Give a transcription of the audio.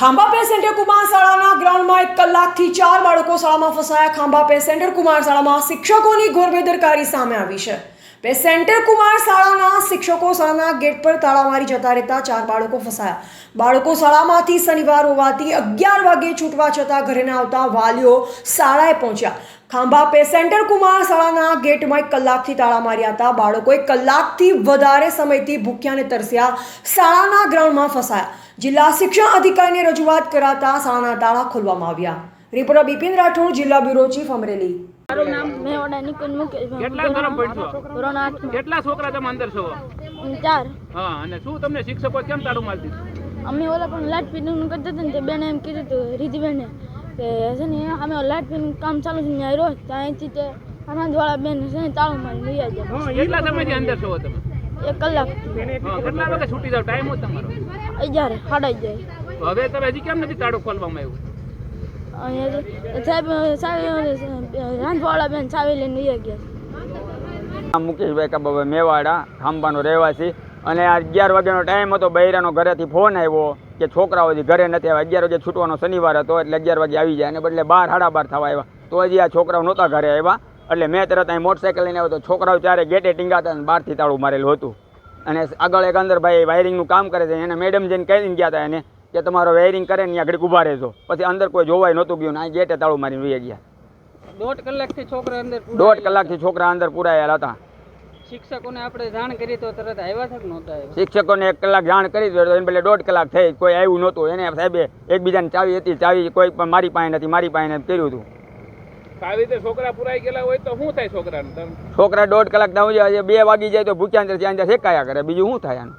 Khambha pay centre Kumar શાળાના ગ્રાઉન્ડમાં 1 કલાકથી 4 બાળકો શાળામાં ફસાયા. ખાંભા પે સેન્ટર કુમાર શાળામાં શિક્ષકોની ઘોર બેદરકારી સામે આવી છે. પે સેન્ટર કુમાર શાળાના શિક્ષકો શાળાના ગેટ પર તાળા મારી જતા રહેતા 4 બાળકો ફસાયા. બાળકો શાળામાંથી શનિવાર હોવાથી 11 વાગે છૂટવા છતાં ઘરે ન આવતા વાલીઓ શાળાએ પહોંચ્યા. ખાંભા પે સેન્ટર કુમાર શાળાના ગેટમાં 1 કલાકથી તાળા માર્યા હતા. બાળકો 1 કલાકથી વધારે સમયથી ભૂખ્યા અને તરસ્યા શાળાના ગ્રાઉન્ડમાં ફસાયા. જિલ્લા શિક્ષણ અધિકારીને રજૂઆત કરાતા શાળાના તાળા ખોલવામાં આવ્યા. રિપોર્ટર બિપિન રાઠોડ, જિલ્લા બ્યુરો ચીફ, અમરેલી. મારું નામ મેવાડા નિકુંજ મુકેશભાઈ. કેટલા ધોરણ ભણશો? ધોરણ 8. કેટલા છોકરા તમે અંદર છો? 4. હા, અને શું તમને શિક્ષકો કેમ તાળું મારી દીધું? અમે ઓલા પણ લાઈટ ફિટિંગનું કરતા હતા ને તે બેને એમ કીધું હતું રીતિબેને કે છે ને અમે લાઈટ ફિટિંગ કામ ચાલુ છે ત્યાં રોજ ત્યાંથી તે અનાજવાળા બેન છે ને તાળું મારી લઈ જાય. કેટલા સમયથી અંદર છો તમે? 1 કલાક. કેટલા વાગે છૂટી જાવ? ટાઈમ હોય તમારો? 11 સાડા 11. હવે તમે હજી કેમ નથી તાળું ખોલવામાં આવ્યું? રાંધવાળા બેન ચાવી લઈને લઈ ગયા. મુકેશભાઈ કાબાભાઈ મેવાડા, ખાંભાનો રહેવાસી. અને આ 11 વાગ્યાનો ટાઈમ હતો. બૈરાનો ઘરેથી ફોન આવ્યો કે છોકરાઓ હજી ઘરે નથી આવ્યા. 11 વાગે છૂટવાનો શનિવાર હતો એટલે 11 વાગે આવી જાય, અને બદલે 12 સાડા 12 થવા આવ્યા તો હજી આ છોકરાઓ નહોતા ઘરે આવ્યા. એટલે મેં તરત અહીં મોટરસાઇકલ લઈને આવ્યો તો છોકરાઓ ત્યારે ગેટે ટીંગાતા અને બહારથી તાળું મારેલું હતું. અને આગળ એક અંદર ભાઈ વાયરિંગનું કામ કરે છે, એને મેડમ જઈને કહીને ગયા હતા એને કે તમારો વાયરિંગ કરે ને આગળ ઊભા રહેજો. પછી અંદર કોઈ જોવાય નહોતું ગયું ને આ ગેટે તાળું મારીને વહી ગયા. 1.5 કલાકથી છોકરા અંદર 1.5 કલાકથી છોકરા અંદર પૂરાયેલા હતા. શિક્ષકોને આપણે જાણ કરી તો તરત આવ્યા હતા કે નહોતા આવ્યા? શિક્ષકોને 1 કલાક જાણ કરી તો એને બદલે 1.5 કલાક થઈ, કોઈ આવ્યું નહોતું. એને સાહેબે એકબીજાની ચાવી હતી, ચાવી કોઈ પણ મારી પાસે નથી, મારી પાસે કર્યું હતું. આવી રીતે છોકરા પુરાઈ ગયેલા હોય તો શું થાય છોકરાનું? છોકરા 1.5 કલાક ના હોય, 2 વાગી જાય તો ભૂખ્યા અંદર ત્યાં શેકાયા કરે, બીજું શું થાય આનું?